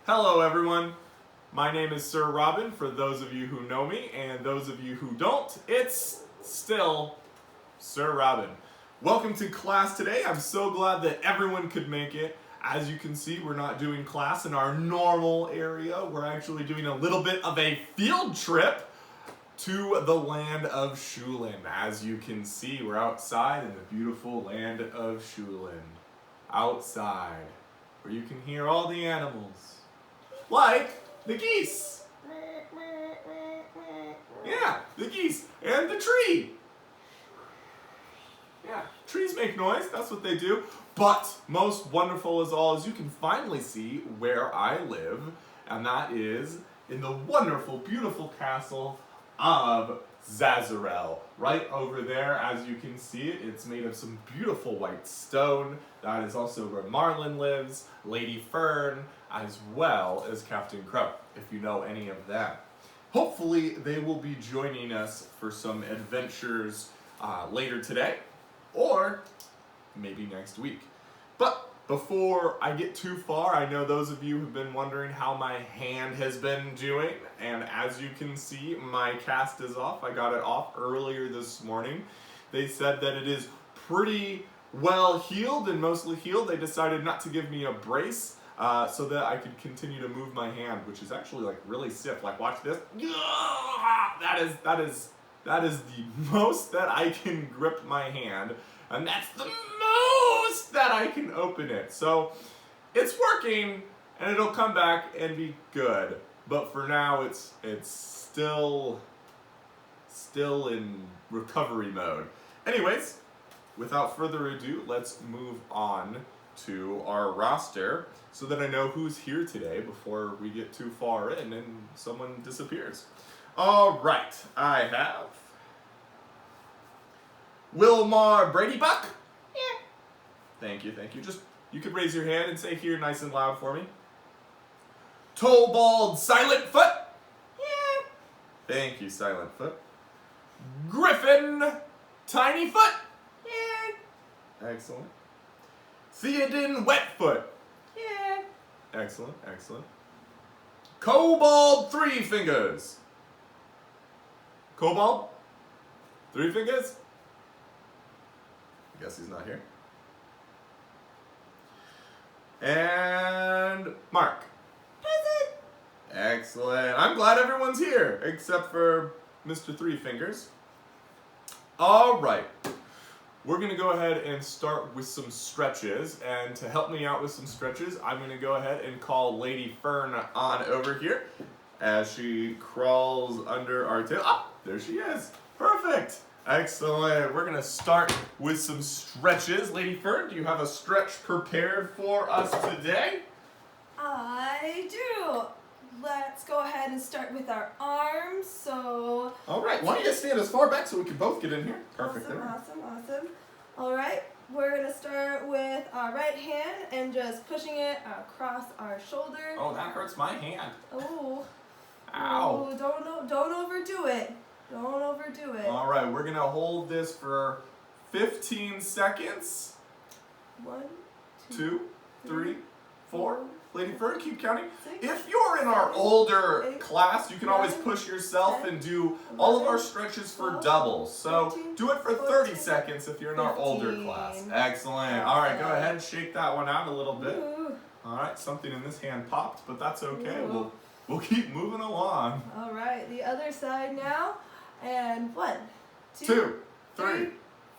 Hello everyone, my name is Sir Robin for those of you who know me, and those of you who don't, it's still Sir Robin. Welcome to class today. I'm so glad that everyone could make it. As you can see, we're not doing class in our normal area. We're actually doing a little bit of a field trip to the land of Shulin. As you can see, we're outside in the beautiful land of Shulin. Outside, where you can hear all the animals. Like the geese. Yeah, the geese and the tree. Yeah, trees make noise, that's what they do. But most wonderful as all is you can finally see where I live, and that is in the wonderful, beautiful castle of Zazarel. Right over there, as you can see it, it's made of some beautiful white stone. That is also where Marlin lives, Lady Fern, as well as Captain Crow, if you know any of them. Hopefully they will be joining us for some adventures later today, or maybe next week. But before I get too far, I know those of you have been wondering how my hand has been doing, and as you can see, my cast is off. I got it off earlier this morning. They said that it is pretty well healed and mostly healed. They decided not to give me a brace so that I could continue to move my hand, which is actually like really stiff. Like watch this. That is the most that I can grip my hand, and that's the most that I can open it. So it's working, and it'll come back and be good. But for now, it's still in recovery mode. Anyways, without further ado, let's move on to our roster so that I know who's here today before we get too far in and someone disappears. All right, I have Wilmar Brady Buck. Yeah. Thank you. Just, you could raise your hand and say here nice and loud for me. Toebald Silent Foot. Yeah. Thank you, Silent Foot. Griffin Tiny Foot. Yeah. Excellent. Theoden Wetfoot. Yeah. Excellent. Cobalt Three Fingers. Cobalt? Three Fingers? I guess he's not here. And Mark. Present. Excellent. I'm glad everyone's here, except for Mr. Three Fingers. All right. We're going to go ahead and start with some stretches, and to help me out with some stretches, I'm going to go ahead and call Lady Fern on over here as she crawls under our tail. Ah, there she is. Perfect. Excellent. We're going to start with some stretches. Lady Fern, do you have a stretch prepared for us today? I do. Let's go ahead and start with our arms. So. All right. Why don't you stand as far back so we can both get in here? Perfect. Awesome. All right. We're going to start with our right hand and just pushing it across our shoulder. Oh, that hurts my hand. Oh. Ow. Oh, don't overdo it. Don't overdo it. All right. We're going to hold this for 15 seconds. 1, 2, 3, 4. Lady Fern, keep counting. 6, If you're in our older 8, class, you can always 9, push yourself 10, and do all of our stretches for 12, doubles. So 13, do it for 30 14, seconds if you're in our older 15. class. Excellent. All right, go ahead and shake that one out a little bit. Ooh. All right, something in this hand popped, but that's okay. Ooh. We'll keep moving along. All right, the other side now. And 1, 2, 3,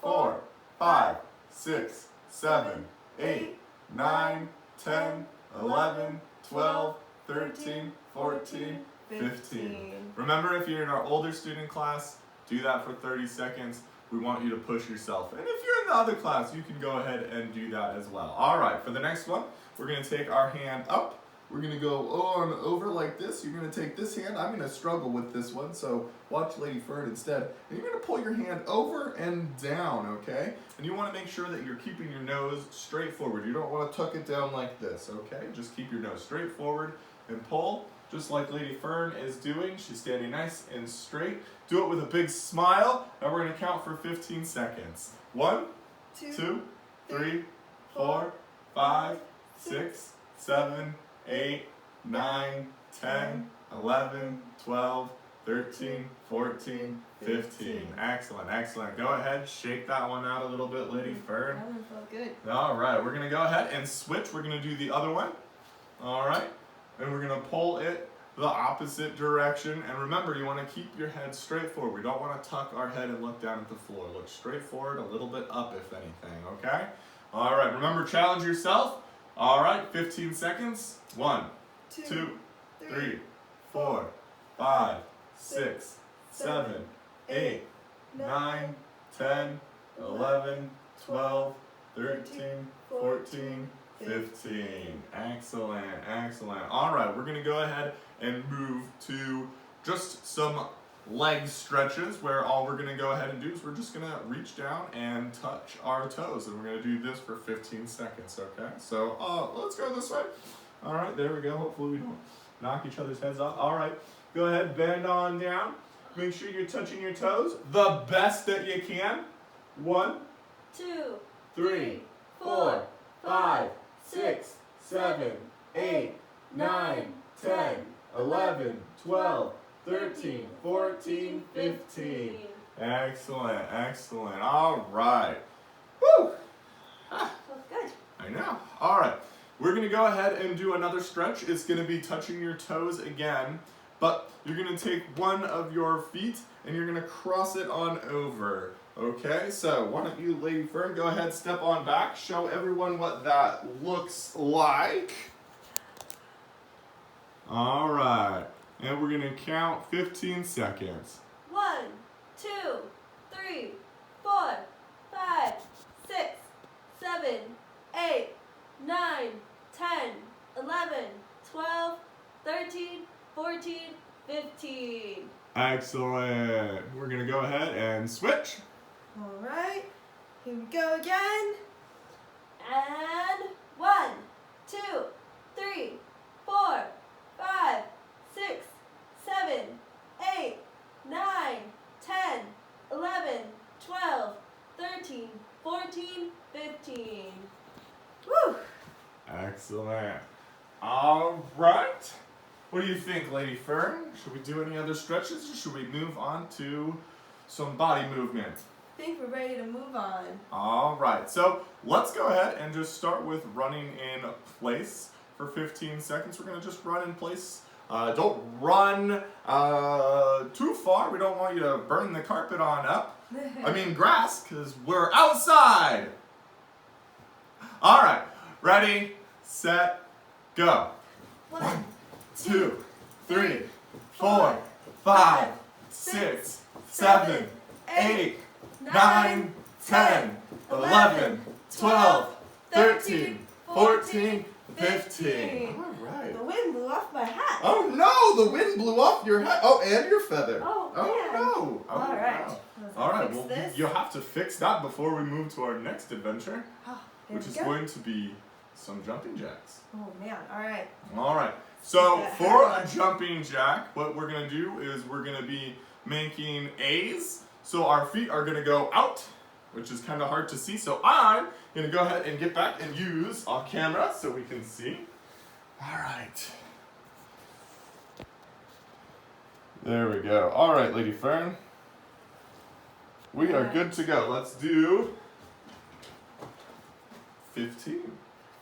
4, 5, 6, 7, 8, 9, 10, 11, 12, 13, 14, 15. Remember, if you're in our older student class, do that for 30 seconds. We want you to push yourself. And if you're in the other class, you can go ahead and do that as well. All right, for the next one, we're going to take our hand up. We're going to go on over like this. You're going to take this hand. I'm going to struggle with this one, so watch Lady Fern instead. And you're going to pull your hand over and down, okay? And you want to make sure that you're keeping your nose straight forward. You don't want to tuck it down like this, okay? Just keep your nose straight forward and pull, just like Lady Fern is doing. She's standing nice and straight. Do it with a big smile, and we're going to count for 15 seconds. 1, 2, 3, 4, 5, 6, 7, 8, 9, 10, 11, 12, 13, 14, 15. Excellent, excellent. Go ahead, shake that one out a little bit, Lady Fern. That one felt good. All right, we're gonna go ahead and switch. We're gonna do the other one. All right, and we're gonna pull it the opposite direction. And remember, you wanna keep your head straight forward. We don't wanna tuck our head and look down at the floor. Look straight forward, a little bit up if anything, okay? All right, remember, challenge yourself. All right, 15 seconds. 1, 2, 3, 4, 5, 6, 7, 8, 9, 10, 11, 12, 13, 14, 15. Excellent, excellent. All right, we're gonna go ahead and move to just some leg stretches where all we're gonna go ahead and do is we're just gonna reach down and touch our toes, and we're gonna do this for 15 seconds, okay? So let's go this way. All right, there we go. Hopefully we don't knock each other's heads off. All right, go ahead, bend on down. Make sure you're touching your toes the best that you can. 1, 2, 3, 4, 5, 6, 7, 8, 9, 10, 11, 12, 13, 14, 15. Excellent, excellent. All right. Woo! Felt good. I know. All right. We're going to go ahead and do another stretch. It's going to be touching your toes again, but you're going to take one of your feet and you're going to cross it on over. Okay, so why don't you, Lady Fern, go ahead, step on back, show everyone what that looks like. All right, and we're going to count 15 seconds. 1, 2, 3, 4, 5, 6, 7, 8, 9, 10, 11, 12, 13, 14, 15. Excellent. We're going to go ahead and switch. All right, here we go again. And 1, 2, 3, 4, 5, 6, 7, 8, 9, 10, 11, 12, 13, 14, 15. Woo! Excellent. All right. What do you think, Lady Fern? Should we do any other stretches or should we move on to some body movement? I think we're ready to move on. All right. So let's go ahead and just start with running in place for 15 seconds. We're going to just run in place. Don't run too far. We don't want you to burn the carpet on up. I mean grass, because we're outside. All right. Ready, set, go. 1, 2, 3, 4, 5, 6, 7, 8, 9, 10, 11, 12, 13, 14, 15. All right. The wind blew off my hat. Oh no, the wind blew off your hat. Oh, and your feather. Oh, no. Oh, all right. wow. Let's All right, fix well, this. you'll have to fix that before we move to our next adventure, Oh, there which we is go. going to be some jumping jacks. Oh man, all right. All right. So Yeah, for hang a jumping jack, what we're going to do is we're going to be making A's. So our feet are going to go out, which is kind of hard to see. So I'm going to go ahead and get back and use our camera so we can see. All right. There we go. All right, Lady Fern. We are good to go. Let's do 15.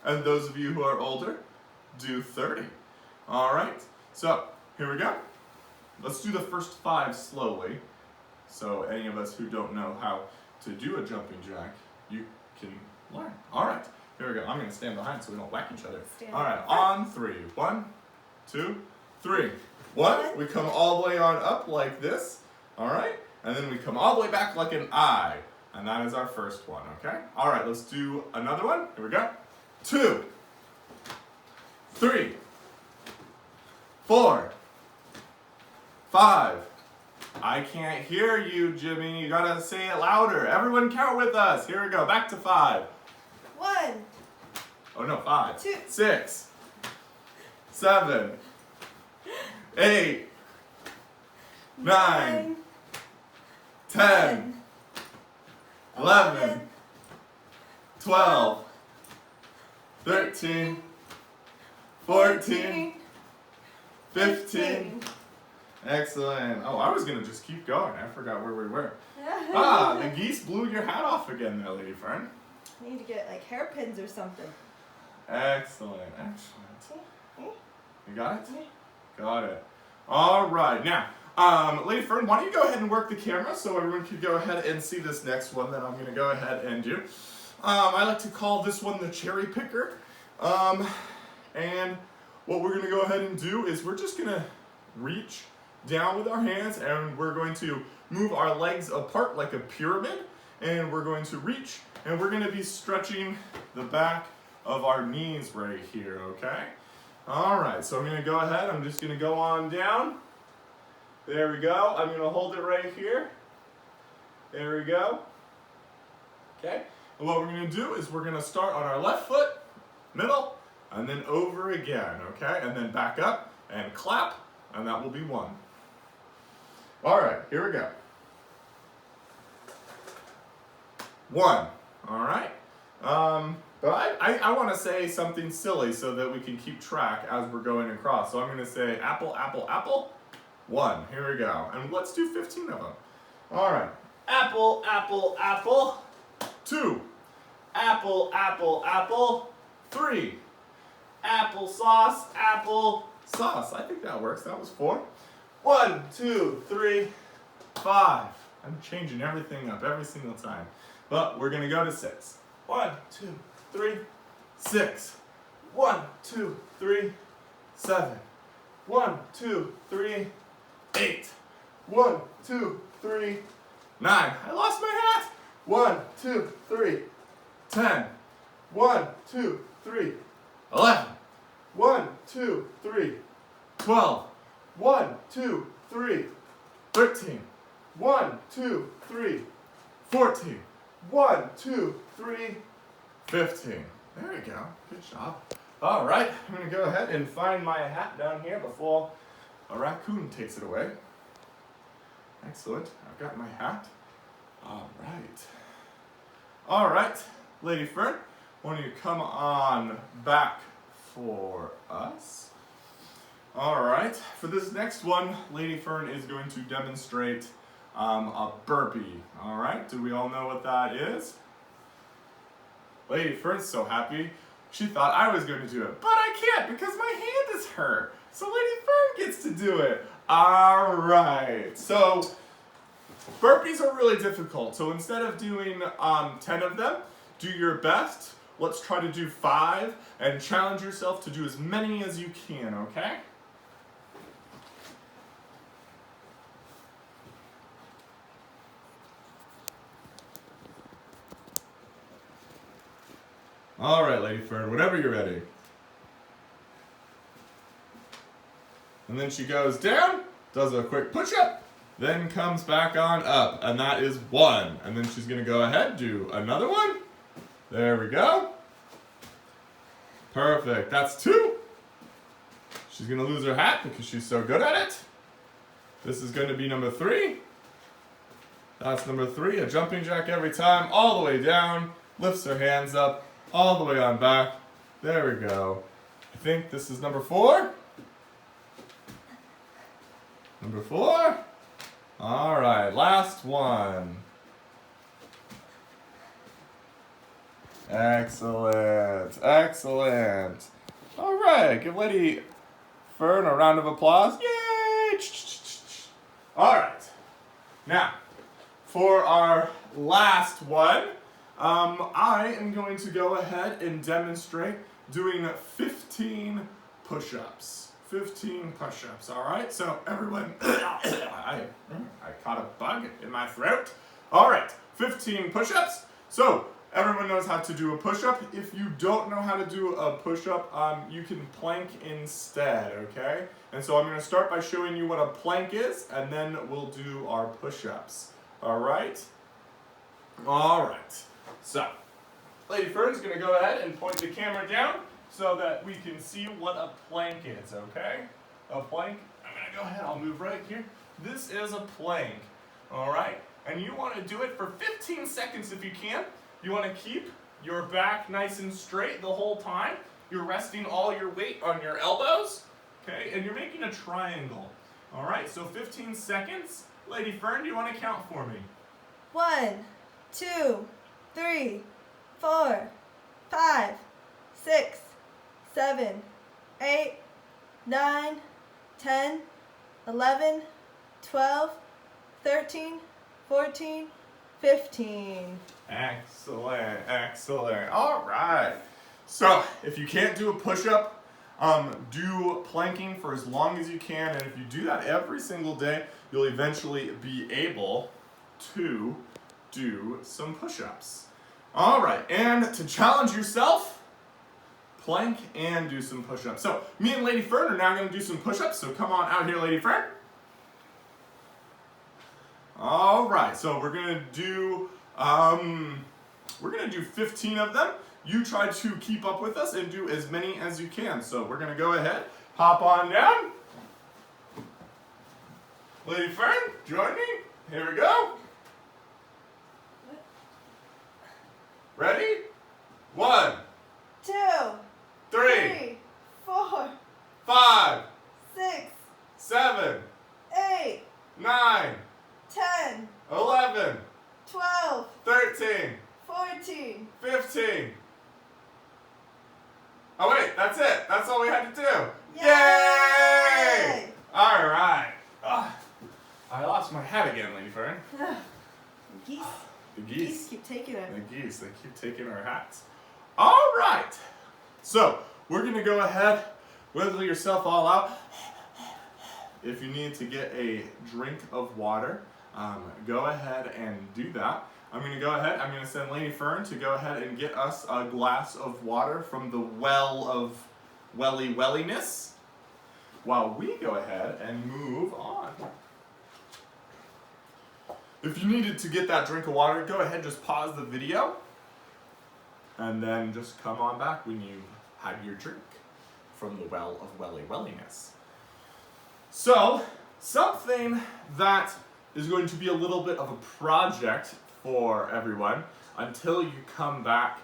And those of you who are older, do 30. All right. So here we go. Let's do the first 5 slowly. So any of us who don't know how to do a jumping jack, you can learn. All right. Here we go. I'm going to stand behind so we don't whack each other. All right. On 3. 1, 2, 3. 1. We come all the way on up like this. All right. And then we come all the way back like an I. And that is our first one, okay? All right, let's do another one. Here we go. 2, 3, 4, 5. I can't hear you, Jimmy. You gotta say it louder. Everyone count with us. Here we go. Back to 5. 1, Oh no, 5. 2, 6, 7, 8, 9, 10, 11, 12, 13, 14, 15. Excellent. Oh, I was going to just keep going. I forgot where we were. Ah, the geese blew your hat off again there, Lady Fern. I need to get like hairpins or something. Excellent, excellent. You got it? Got it. All right. Now, Lady Fern, why don't you go ahead and work the camera so everyone can go ahead and see this next one that I'm going to go ahead and do. I like to call this one the cherry picker. And what we're going to go ahead and do is we're just going to reach down with our hands and we're going to move our legs apart like a pyramid. And we're going to reach and we're going to be stretching the back of our knees right here, okay? All right, so I'm going to go ahead. I'm just going to go on down. There we go. I'm going to hold it right here. There we go. Okay. And what we're going to do is we're going to start on our left foot, middle, and then over again, okay? And then back up and clap, and that will be 1. All right, here we go. 1. All right. But I want to say something silly so that we can keep track as we're going across. So I'm going to say apple, apple, apple. 1. Here we go. And let's do 15 of them. All right. Apple, apple, apple. 2. Apple, apple, apple. 3. Apple sauce, apple sauce. I think that works. That was 4. 1, 2, 3, 5. I'm changing everything up every single time. But we're going to go to 6. 1, 2, 3, 6. 1, 2, 3, 7. 1, 2, 3, 8. 1, 2, 3, 9. I lost my hat. 1, 2, 3, 10. 1, 2, 3, 11. 1, 2, 3, 12. 1, 2, 3, 13. 1, 2, 3, 14. 1, 2, 3, 15. There we go. Good job. All right, I'm going to go ahead and find my hat down here before a raccoon takes it away. Excellent. I've got my hat. All right. All right, Lady Fern, why don't you come on back for us? All right, for this next one, Lady Fern is going to demonstrate a burpee. All right, do we all know what that is? Lady Fern's so happy. She thought I was going to do it, but I can't because my hand is hurt. So Lady Fern gets to do it. All right, so burpees are really difficult. So instead of doing 10 of them, do your best. Let's try to do 5 and challenge yourself to do as many as you can, okay? All right, Lady Fern, whenever you're ready. And then she goes down, does a quick push-up, then comes back on up, and that is 1. And then she's going to go ahead, do another one. There we go. Perfect. That's 2. She's going to lose her hat because she's so good at it. This is going to be number 3. That's number 3, a jumping jack every time, all the way down, lifts her hands up, all the way on back. There we go. I think this is number 4. Number 4. All right, last one. Excellent, excellent. All right, give Lady Fern a round of applause. Yay! All right. Now, for our last one, I am going to go ahead and demonstrate doing 15 push-ups. 15 push-ups, all right? So everyone, I caught a bug in my throat. All right, 15 push-ups. So everyone knows how to do a push-up. If you don't know how to do a push-up, you can plank instead, okay? And so I'm going to start by showing you what a plank is, and then we'll do our push-ups, all right? All right. So, Lady Fern's going to go ahead and point the camera down so that we can see what a plank is, okay? A plank, I'm going to go ahead, I'll move right here. This is a plank, all right? And you want to do it for 15 seconds if you can. You want to keep your back nice and straight the whole time. You're resting all your weight on your elbows, Okay, and you're making a triangle. All right, so 15 seconds. Lady Fern, do you want to count for me? 1, 2, 3, 4, 5, 6, 7, 8, 9, 10, 11, 12, 13, 14, 15. Excellent, excellent. All right. So if you can't do a push-up, do planking for as long as you can, and if you do that every single day, you'll eventually be able to do some push-ups. All right, and to challenge yourself, plank and do some push-ups. So me and Lady Fern are now going to do some push-ups, so come on out here, Lady Fern. All right, so we're going to do 15 of them. You try to keep up with us and do as many as you can. So we're going to go ahead, hop on down. Lady Fern, join me. Here we go. Ready? 1, 2, 3, 4, 5, 6, 7, 8, 9, 10, 11, 12, 13, 14. 15. Oh wait, that's it. That's all we had to do. Yay! All right. I lost my hat again, Lady Fern. Geese. The Geese keep taking it. The geese, they keep taking our hats. All right. So we're gonna go ahead, wiggle yourself all out. If you need to get a drink of water, go ahead and do that. I'm going to send Lady Fern to go ahead and get us a glass of water from the well of welliness while we go ahead and move on. If you needed to get that drink of water, go ahead, just pause the video and then just come on back when you had your drink from the well of welliness. So, something that is going to be a little bit of a project for everyone until you come back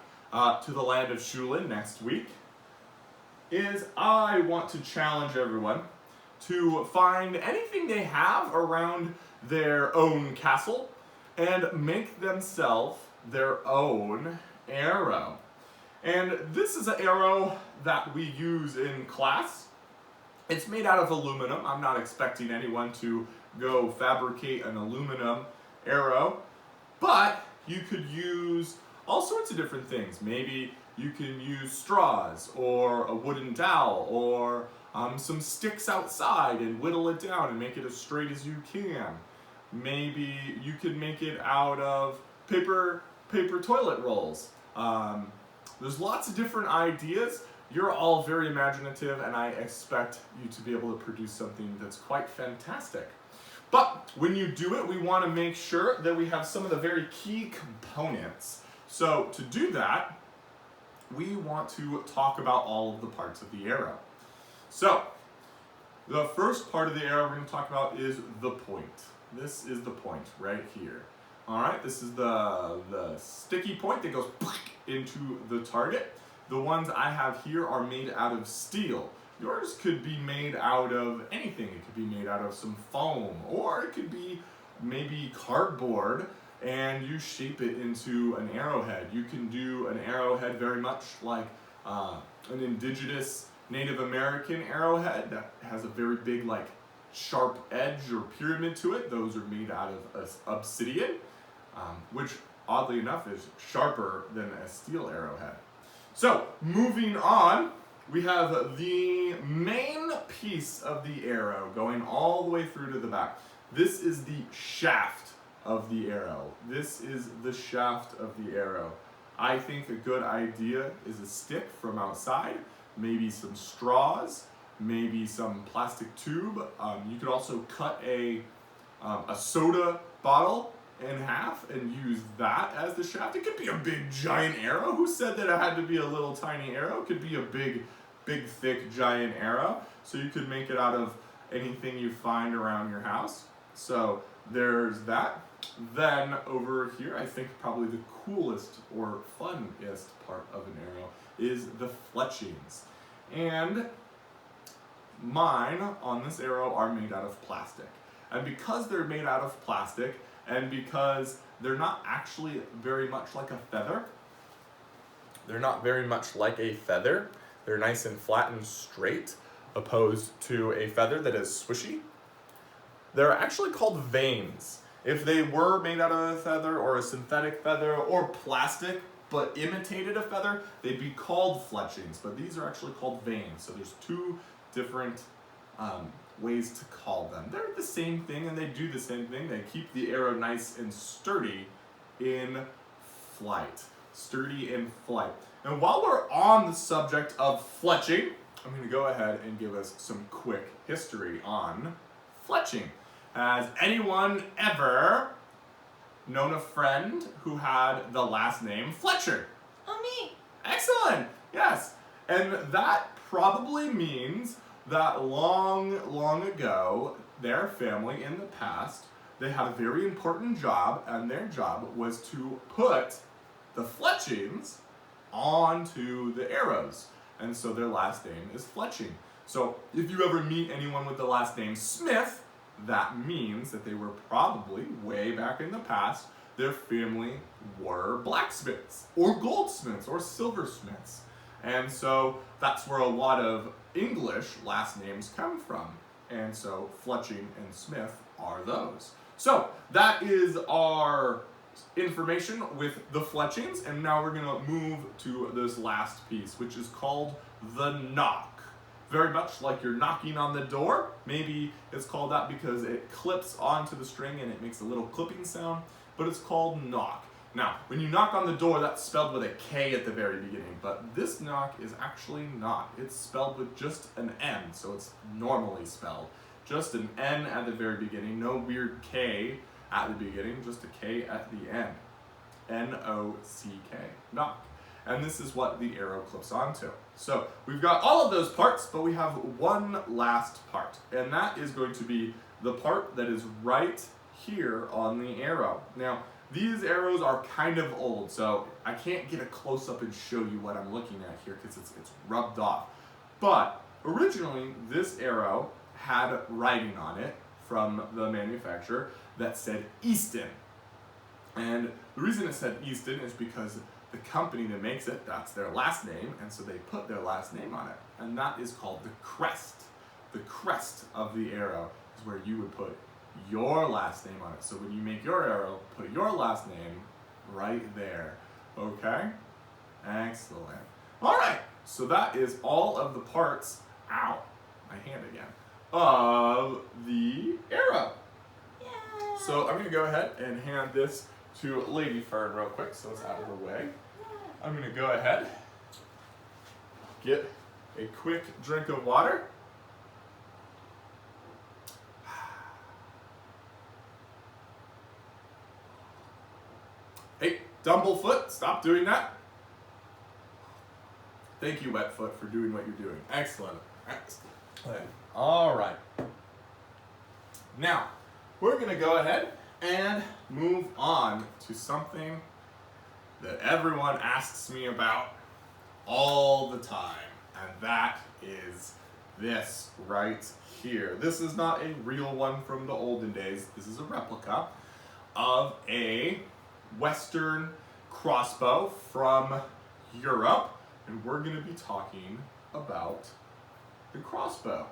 to the land of Shulin next week is I want to challenge everyone to find anything they have around their own castle and make themselves their own arrow. And this is an arrow that we use in class. It's made out of aluminum. I'm not expecting anyone to go fabricate an aluminum arrow, but you could use all sorts of different things. Maybe you can use straws or a wooden dowel or some sticks outside and whittle it down and make it as straight as you can. Maybe you could make it out of paper toilet rolls. There's lots of different ideas. You're all very imaginative, and I expect you to be able to produce something that's quite fantastic. But when you do it, we want to make sure that we have some of the very key components. So to do that, we want to talk about all of the parts of the arrow. So the first part of the arrow we're going to talk about is the point. This is the point right here. All right, this is the sticky point that goes into the target. The ones I have here are made out of steel. Yours could be made out of anything. It could be made out of some foam, or it could be maybe cardboard, and you shape it into an arrowhead. You can do an arrowhead very much like an indigenous Native American arrowhead that has a very big, like, sharp edge or pyramid to it. Those are made out of obsidian, which oddly enough is sharper than a steel arrowhead. So moving on, we have the main piece of the arrow going all the way through to the back. This is the shaft of the arrow. This is the shaft of the arrow. I think a good idea is a stick from outside, maybe some straws, maybe some plastic tube. You could also cut a soda bottle in half and use that as the shaft. It could be a big giant arrow. Who said that it had to be a little tiny arrow? It could be a big thick giant arrow. So you could make it out of anything you find around your house. So there's that. Then over here, I think probably the coolest or funnest part of an arrow is the fletchings. And mine on this arrow are made out of plastic. And because they're made out of plastic, and because they're not actually very much like a feather, they're nice and flat and straight, opposed to a feather that is swishy. They're actually called vanes. If they were made out of a feather or a synthetic feather or plastic, but imitated a feather, they'd be called fletchings, but these are actually called vanes. So there's two different ways to call them. They're the same thing and they do the same thing. They keep the arrow nice and sturdy in flight. And while we're on the subject of fletching, I'm going to go ahead and give us some quick history on fletching. Has anyone ever known a friend who had the last name Fletcher? Oh, me. Excellent, yes. And that probably means that long ago, their family in the past, they had a very important job, and their job was to put the fletchings onto the arrows. And so their last name is Fletching. So if you ever meet anyone with the last name Smith, that means that they were probably, way back in the past, their family were blacksmiths, or goldsmiths, or silversmiths. And so that's where a lot of English last names come from. And so Fletching and Smith are those. So that is our information with the fletchings, and now we're gonna move to this last piece, which is called the knock. Very much like you're knocking on the door. Maybe it's called that because it clips onto the string and it makes a little clipping sound, but it's called knock. Now, when you knock on the door, that's spelled with a K at the very beginning, but this knock is actually not. It's spelled with just an N, so it's normally spelled. Just an N at the very beginning, no weird K at the beginning, just a K at the end. N-O-C-K, knock. And this is what the arrow clips onto. So we've got all of those parts, but we have one last part, and that is going to be the part that is right here on the arrow. Now, these arrows are kind of old, so I can't get a close-up and show you what I'm looking at here because it's rubbed off. But originally, this arrow had writing on it from the manufacturer that said Easton. And the reason it said Easton is because the company that makes it, that's their last name, and so they put their last name on it. And that is called the crest. The crest of the arrow is where you would put your last name on it. So when you make your arrow, put your last name right there. Okay? Excellent. All right, so that is all of the parts, ow, my hand again, of the arrow. Yeah. So I'm gonna go ahead and hand this to Lady Fern real quick so it's out of the way. I'm gonna go ahead, get a quick drink of water. Hey, Dumblefoot, stop doing that. Thank you, Wetfoot, for doing what you're doing. Excellent. Excellent. All right. Now, we're gonna go ahead and move on to something that everyone asks me about all the time, and that is this right here. This is not a real one from the olden days. This is a replica of a Western crossbow from Europe, and we're going to be talking about the crossbow.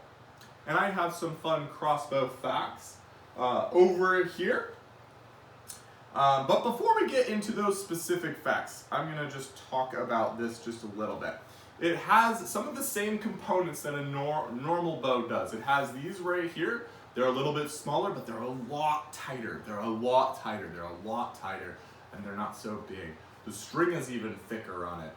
And I have some fun crossbow facts over here. But before we get into those specific facts, I'm going to just talk about this just a little bit. It has some of the same components that a normal bow does. It has these right here. They're a little bit smaller, but they're a lot tighter. And they're not so big. The string is even thicker on it.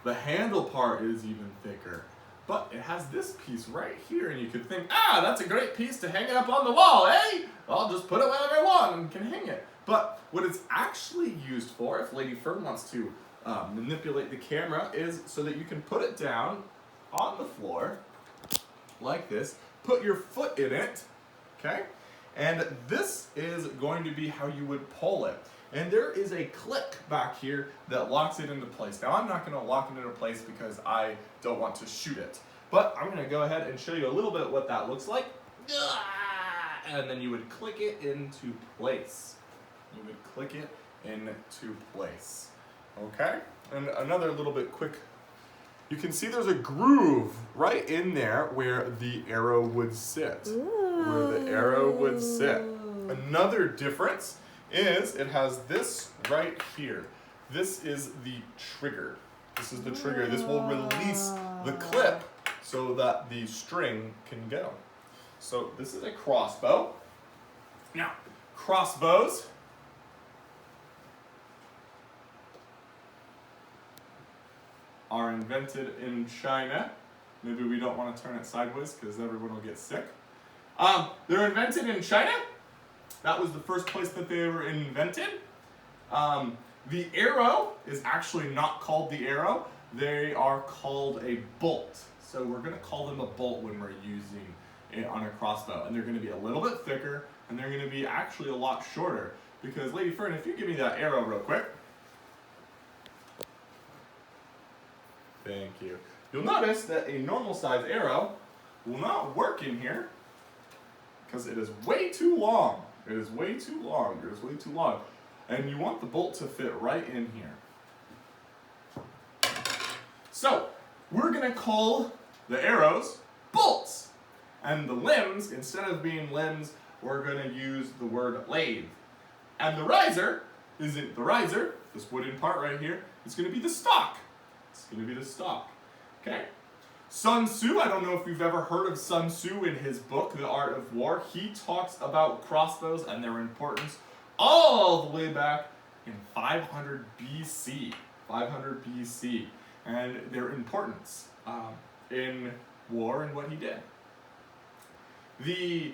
The handle part is even thicker. But it has this piece right here, and you could think, that's a great piece to hang it up on the wall, eh? I'll just put it wherever I want and can hang it. But what it's actually used for, if Lady Fern wants to manipulate the camera, is so that you can put it down on the floor, like this, put your foot in it, okay? And this is going to be how you would pull it. And there is a click back here that locks it into place. Now I'm not going to lock it into place because I don't want to shoot it. But I'm going to go ahead and show you a little bit what that looks like. And then you would click it into place. You would click it into place. Okay? And another little bit quick, you can see there's a groove right in there where the arrow would sit. Ooh. Where the arrow would sit. Another difference is it has this right here. This is the trigger. This is the trigger. This will release the clip so that the string can go. So this is a crossbow. Now, crossbows are invented in China. Maybe we don't want to turn it sideways because everyone will get sick. They're invented in China. That was the first place that they were invented. The arrow is actually not called the arrow. They are called a bolt. So we're going to call them a bolt when we're using it on a crossbow. And they're going to be a little bit thicker, and they're going to be actually a lot shorter. Because, Lady Fern, if you give me that arrow real quick. Thank you. You'll notice that a normal size arrow will not work in here because it is way too long. It is way too long. It is way too long. And you want the bolt to fit right in here. So, we're going to call the arrows bolts. And the limbs, instead of being limbs, we're going to use the word lathe. And the riser isn't the riser, this wooden part right here. It's going to be the stock. It's going to be the stock. Okay? Sun Tzu, I don't know if you've ever heard of Sun Tzu in his book, The Art of War. He talks about crossbows and their importance all the way back in 500 BC. 500 BC. And their importance in war and what he did. The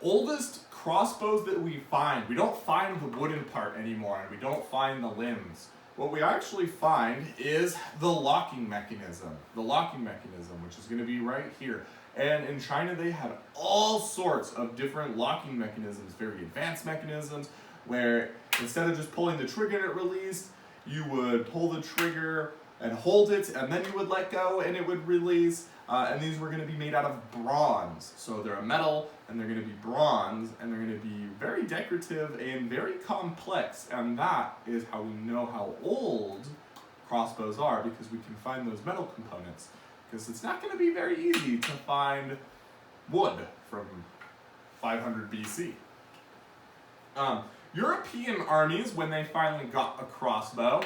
oldest crossbows that we don't find the wooden part anymore, and we don't find the limbs. What we actually find is the locking mechanism. The locking mechanism, which is going to be right here. And in China, they had all sorts of different locking mechanisms, very advanced mechanisms, where instead of just pulling the trigger and it released, you would pull the trigger and hold it, and then you would let go and it would release. And these were going to be made out of bronze. So they're a metal, and they're going to be bronze, and they're going to be very decorative and very complex. And that is how we know how old crossbows are, because we can find those metal components. Because it's not going to be very easy to find wood from 500 BC. European armies, when they finally got a crossbow,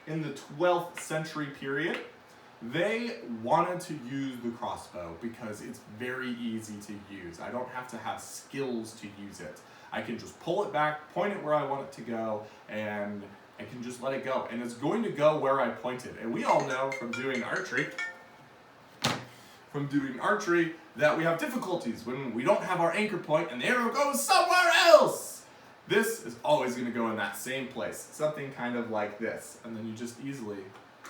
in the 12th century period, they wanted to use the crossbow because it's very easy to use. I don't have to have skills to use it. I can just pull it back, point it where I want it to go, and I can just let it go. And it's going to go where I point it. And we all know from doing archery, that we have difficulties when we don't have our anchor point and the arrow goes somewhere else. This is always going to go in that same place, something kind of like this. And then you just easily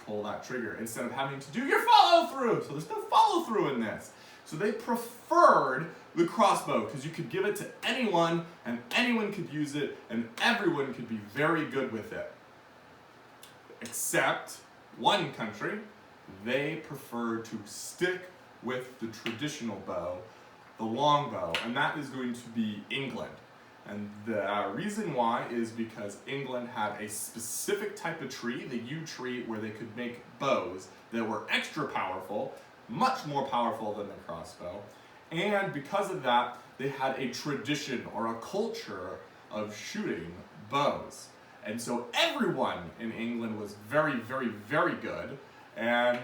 pull that trigger instead of having to do your follow through. So there's no follow through in this. So they preferred the crossbow because you could give it to anyone and anyone could use it and everyone could be very good with it. Except one country, they preferred to stick with the traditional bow, the long bow, and that is going to be England. And the reason why is because England had a specific type of tree, the yew tree, where they could make bows that were extra powerful, much more powerful than the crossbow. And because of that, they had a tradition or a culture of shooting bows. And so everyone in England was very, very, very good. And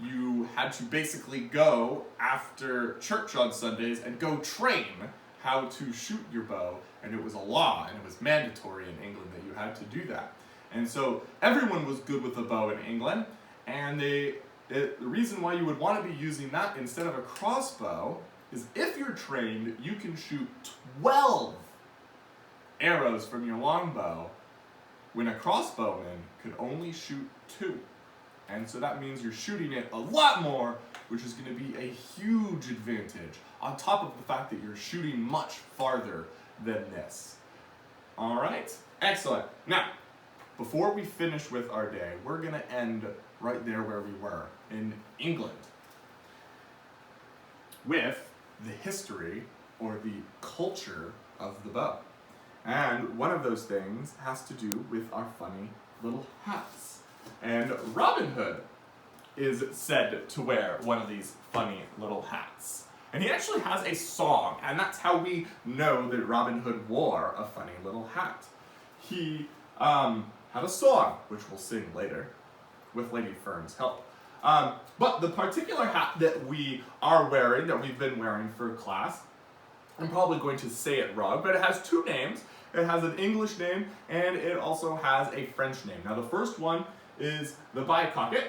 you had to basically go after church on Sundays and go train how to shoot your bow, and it was a law, and it was mandatory in England that you had to do that. And so everyone was good with a bow in England, and the reason why you would want to be using that instead of a crossbow is if you're trained, you can shoot 12 arrows from your longbow, when a crossbowman could only shoot 2. And so that means you're shooting it a lot more, which is going to be a huge advantage, on top of the fact that you're shooting much farther than this. All right? Excellent. Now, before we finish with our day, we're going to end right there where we were, in England with the history or the culture of the bow. And one of those things has to do with our funny little hats. And Robin Hood is said to wear one of these funny little hats. And he actually has a song, and that's how we know that Robin Hood wore a funny little hat. He had a song, which we'll sing later, with Lady Fern's help. But the particular hat that we are wearing, that we've been wearing for class, I'm probably going to say it wrong, but it has two names. It has an English name, and it also has a French name. Now the first one is the bicocket,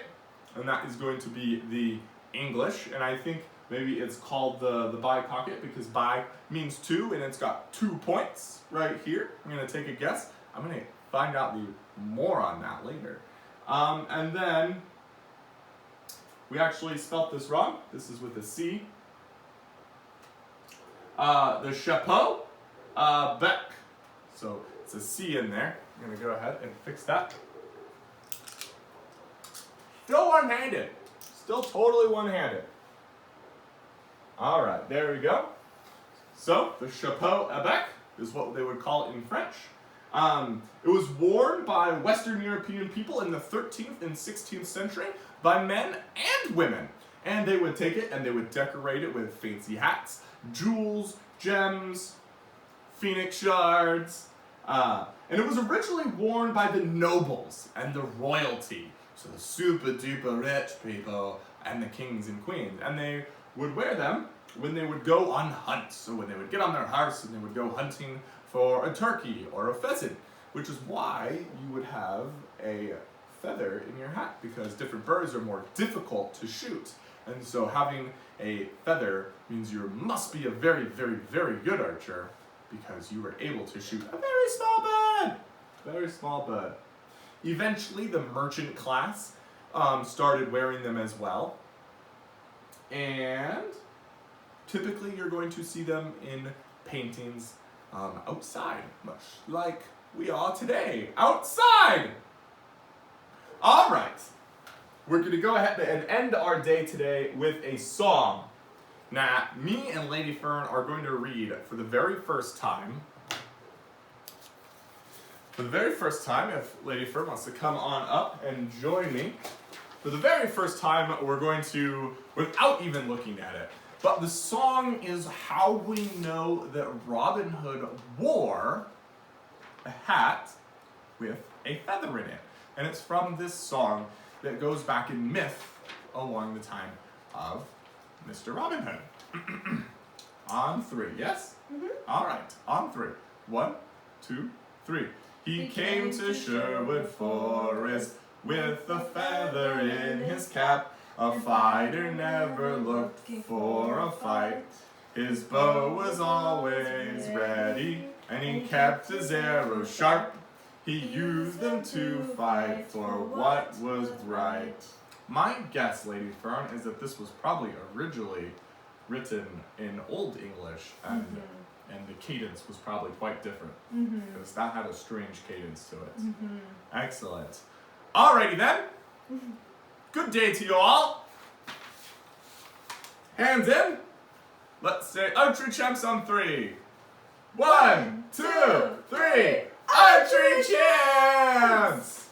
and that is going to be the English, and I think maybe it's called the bicocket because bi means two, and it's got 2 points right here. I'm going to take a guess. I'm going to find out more on that later. And then we actually spelt this wrong. This is with a C. The chapeau bec. So it's a C in there. I'm going to go ahead and fix that. Still one-handed. Still totally one-handed. All right, there we go. So the chapeau bec is what they would call it in French. It was worn by Western European people in the 13th and 16th century by men and women. And they would take it and they would decorate it with fancy hats, jewels, gems, phoenix shards. And it was originally worn by the nobles and the royalty. So the super duper rich people and the kings and queens. And they would wear them when they would go on hunts. So when they would get on their horse and they would go hunting for a turkey or a pheasant, which is why you would have a feather in your hat, because different birds are more difficult to shoot. And so having a feather means you must be a very, very, very good archer, because you were able to shoot a very small bird. Very small bird. Eventually the merchant class started wearing them as well. And typically you're going to see them in paintings outside, much like we are today, outside! All right, we're gonna go ahead and end our day today with a song. Now, me and Lady Fern are going to read for the very first time. For the very first time, if Lady Fern wants to come on up and join me, for the very first time, we're going to, without even looking at it, but the song is how we know that Robin Hood wore a hat with a feather in it. And it's from this song that goes back in myth along the time of Mr. Robin Hood. On 3, yes? Mm-hmm. All right, on 3. 1, 2, 3. He came to Sherwood Forest with a feather in his cap. A fighter never looked for a fight. His bow was always ready, and he kept his arrows sharp. He used them to fight for what was right. My guess, Lady Fern, is that this was probably originally written in Old English, and the cadence was probably quite different, because that had a strange cadence to it. Excellent. Alrighty then. Good day to you all. Hands in. Let's say archery champs on 3. 1, 2, 3. Archery champs!